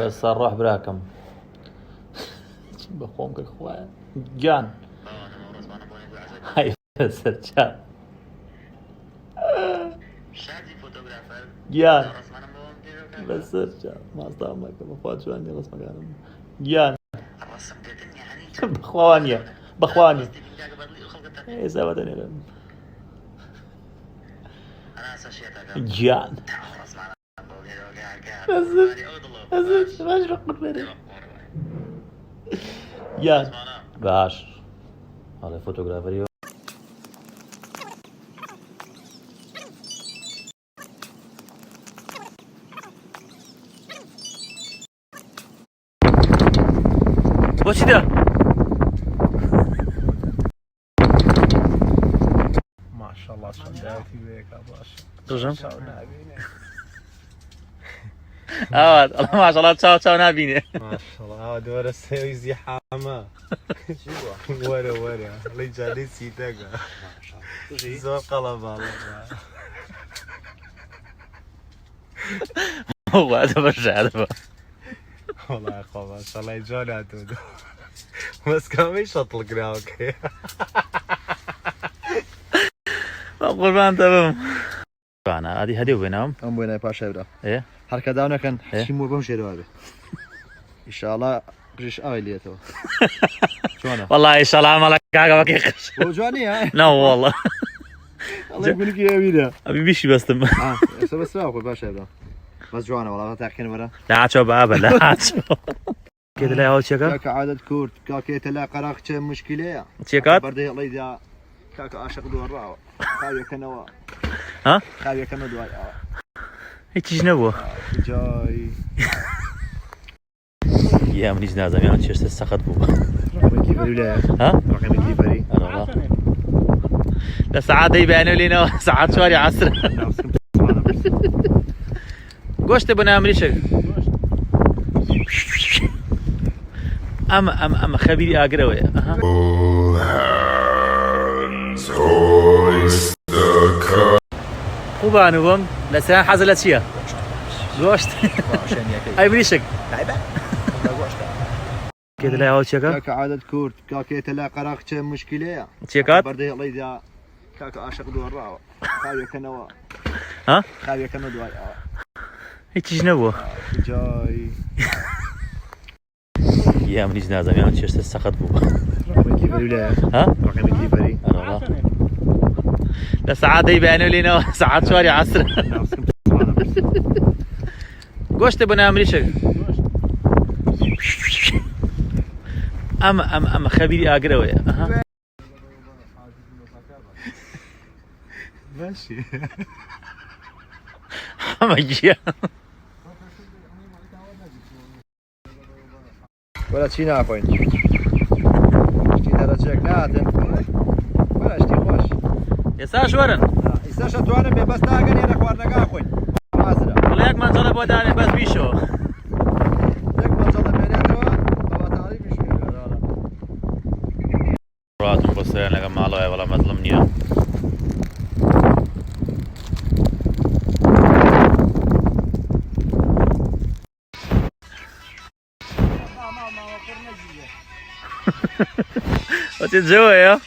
بس نروح براكم بخونك اخوان جان هاي بس رجال جان بس رجال ما استعملك بخوات شو عندي رسمك انا جان بخوانيا ايه سابتني لهم جان بس ما اشرح قلبي جان باش هذا فوتوغرافر وش ده؟ ما شاء الله شداتي بيك اباش رجم اواد الله ما شاء الله تشاو نابيني ما شاء الله هذا ورا سوي زحامه شو ورا اللي جالي سيتاك ما شاء الله زور قلب الله هو هذا برجع هذا والله يا اخو ما شاء الله يجوني عدود بس كم يشطلق اوكي قربان تمام انا هذه وينهم ام وين باشا يبدا ايه حركه داونا كان إيه؟ شي مو بمشي روابي ان شاء الله بريش اويليته شلونه والله ان شاء الله عملك عقبك يخش وجواني ها لا والله الله يقول لك يا مينا ابي بيشي بس تم بس اخو باشا يبدا بس جوانا والله تحكي ورا لا شو بابا لا شو كده لا هو شكا كاك عادة كورت كاك تلا قراك مشكله شيكات برده الله يدا كاك عاشق دور راو خاوي كنوا ها خاوي كنوا دواي هيك شنو جاي يا من جنازه يا من شفت السخط بو كيف ولا ها رقم كيف فري انا والله لا ساعات يبانوا لنا ساعات شوارع عصر قشت بنا امريشك اما خبيري اقروي اها خوبانوهم لسان حزلت شيا قشت اي بريشك كده لا هو شكا كاك عادة كورت كاك تلا قراك مشكله شيكات برده الله يدا كاك عاشق دور راو خاوي كنوا ها خاوي كنوا دواي هيك شنو جاي يا من جنازه يا من شفت السخط بو رقم كيف ولا ها رقم كيف فري انا والله لا ساعات يبانوا لنا ساعات شوارع عصر قشت بنا امريشك اما خبيري اقروي اها ماشي حمجيا ولا شي نافين شتي درجك ناتن ولا شتي خوش يا ساش ورن استاش توانم بس تاغن انا خوارنقا خوين حاضر والله ياك ما نزل بوداني بس بيشو لك ما صار بيناتو بابا تعريف مش هذا راتم بصير لك ما الله ولا مظلمني وتتجوى يا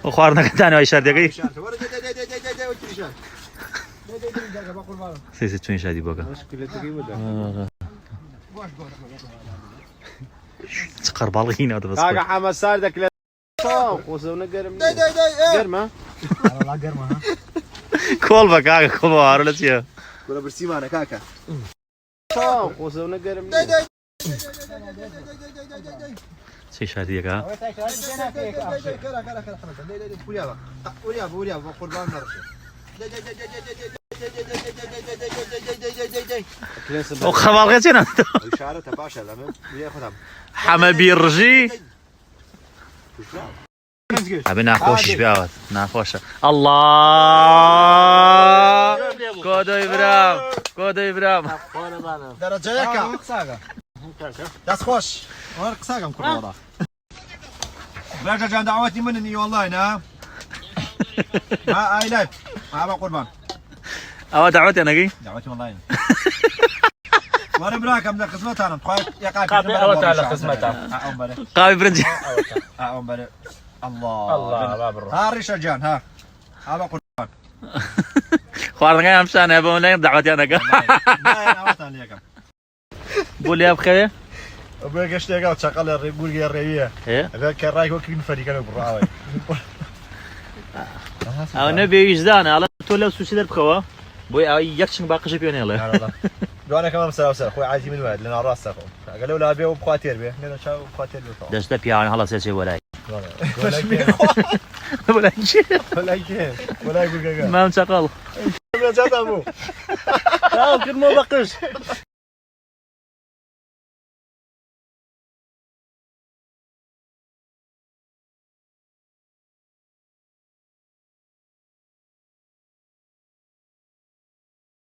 وخوارنا كتاني ويشار دقي سيسي تشوين شادي بوكا تقر بالغين هذا بس كاكا حمد ساردك لا وصلنا قرم قرمه والله قرمه ها كول بكاكا كول ولا شيء ولا برسيمه انا كاكا وصلنا قرم شي شادي كا وخبال غيتنا حما بيرجي ابي ناخوش بيعوض ناخوش الله كودو ابراهيم درجه ياك داس خوش ورق ساقم كل ورا راجع جان دعوتي مني والله نا ها ايلايف ها قربان او دعوتي انا جي دعوتي والله وانا براك من خدمتها انا تخايف يا قابل اوت على خدمتها قابي برنجي الله الله بابر ها ريشه جان ها قربان خوارد غير مشان يا ابو لين دعوتي انا جا لا انا وطن ليكم قول يا بخير ابوك ايش تلقى تشغل يقول يا الريويه ايه ابوك رايك وكيل فريق انا براوي او نبي يجزانا على تولى سوشي در بخوا بوي يكشن باقي شي بيوني الله والله لو انا كمان مساوي اخوي عايزي من واد لنا راس اخو قالوا لا بيو بخواتير بيه انا شاو بخواتير بيه داش ده بيان خلاص يا شي ولا ولا ولا شيء ولا يقول ما مشغل ابو لا كل ما بقش